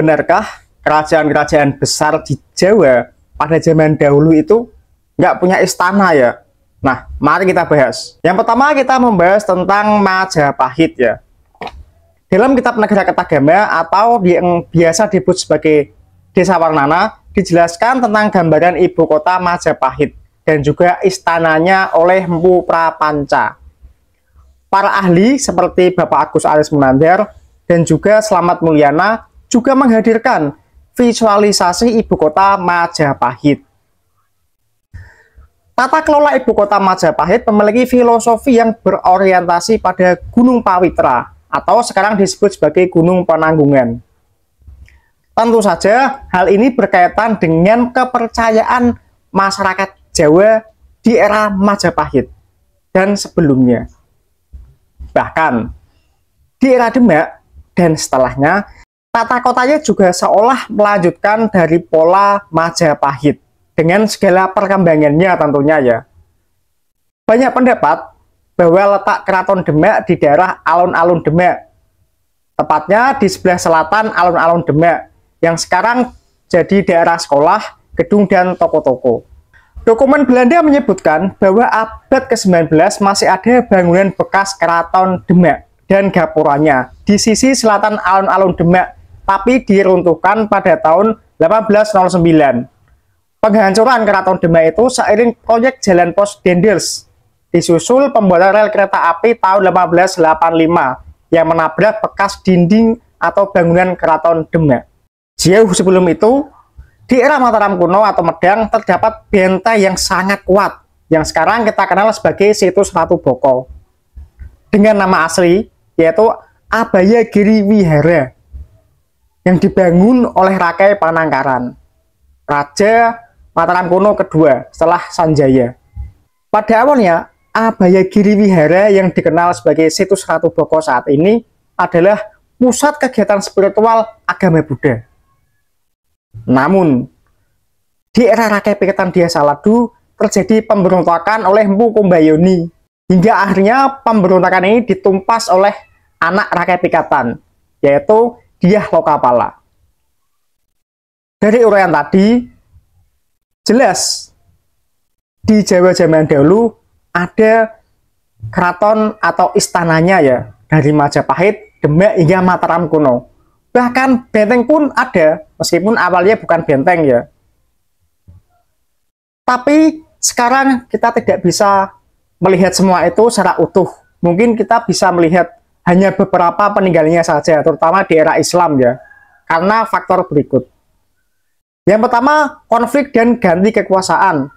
Benarkah kerajaan-kerajaan besar di Jawa pada zaman dahulu itu nggak punya istana ya? Nah, mari kita bahas. Yang pertama kita membahas tentang Majapahit ya. Dalam kitab Negara Kertagama atau yang biasa disebut sebagai Desa Warnana, dijelaskan tentang gambaran ibu kota Majapahit dan juga istananya oleh Mpu Prapanca. Para ahli seperti Bapak Agus Aris Munandar dan juga Slamet Mulyana juga menghadirkan visualisasi ibu kota Majapahit. Tata kelola ibu kota Majapahit memiliki filosofi yang berorientasi pada Gunung Pawitra atau sekarang disebut sebagai Gunung Penanggungan. Tentu saja hal ini berkaitan dengan kepercayaan masyarakat Jawa di era Majapahit dan sebelumnya. Bahkan di era Demak dan setelahnya, tata kotanya juga seolah melanjutkan dari pola Majapahit dengan segala perkembangannya tentunya ya. Banyak pendapat bahwa letak Keraton Demak di daerah Alun-Alun Demak, tepatnya di sebelah selatan Alun-Alun Demak, yang sekarang jadi daerah sekolah, gedung, dan toko-toko. Dokumen Belanda menyebutkan bahwa abad ke-19 masih ada bangunan bekas Keraton Demak dan gapuranya di sisi selatan Alun-Alun Demak, tapi diruntuhkan pada tahun 1809. Penghancuran Keraton Demak itu seiring proyek Jalan Pos Dendels, disusul pembuatan rel kereta api tahun 1885 yang menabrak bekas dinding atau bangunan Keraton Demak. Jauh sebelum itu, di era Mataram kuno atau Medang terdapat benteng yang sangat kuat yang sekarang kita kenal sebagai Situs Ratu Boko dengan nama asli yaitu Abayagiri Wihara yang dibangun oleh Rakai Panangkaran, Raja Mataram kuno kedua setelah Sanjaya. Pada awalnya, Abayagiri Wihara yang dikenal sebagai Situs Ratu Boko saat ini adalah pusat kegiatan spiritual agama Buddha. Namun, di era Rakai Pikatan Dyasaladu terjadi pemberontakan oleh Mpu Kumbayoni, hingga akhirnya pemberontakan ini ditumpas oleh anak Rakai Pikatan, yaitu Dyah Lokapala. Dari uraian tadi, jelas di Jawa zaman dahulu ada keraton atau istananya ya, dari Majapahit, Demak hingga Mataram kuno. Bahkan benteng pun ada, meskipun awalnya bukan benteng ya. Tapi sekarang kita tidak bisa melihat semua itu secara utuh. Mungkin kita bisa melihat hanya beberapa peninggalannya saja, terutama di era Islam ya. Karena faktor berikut. Yang pertama, konflik dan ganti kekuasaan.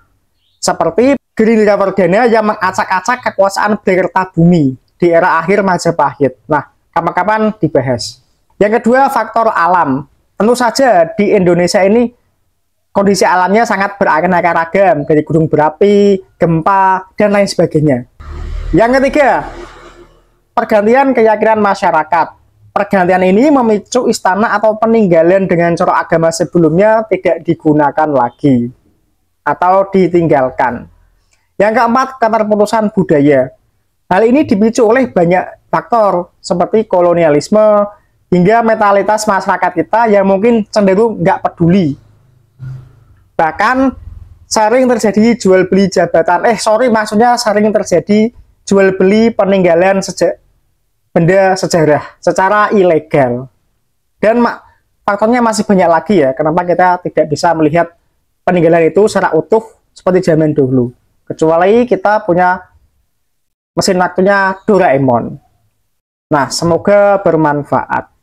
Seperti Girinira Wardana yang mengacak-acak kekuasaan Berkertabumi di era akhir Majapahit. Nah, kapan-kapan dibahas. Yang kedua, faktor alam. Tentu saja di Indonesia ini kondisi alamnya sangat beraneka ragam, dari gunung berapi, gempa, dan lain sebagainya. Yang ketiga, pergantian keyakinan masyarakat. Pergantian ini memicu istana atau peninggalan dengan corak agama sebelumnya tidak digunakan lagi atau ditinggalkan. Yang keempat, keterputusan budaya. Hal ini dipicu oleh banyak faktor seperti kolonialisme, hingga mentalitas masyarakat kita yang mungkin cenderung nggak peduli. Bahkan sering terjadi jual beli jabatan, maksudnya sering terjadi jual beli peninggalan benda sejarah secara ilegal. Dan faktornya masih banyak lagi ya, kenapa kita tidak bisa melihat peninggalan itu secara utuh seperti zaman dulu. Kecuali kita punya mesin waktunya Doraemon. Nah, semoga bermanfaat.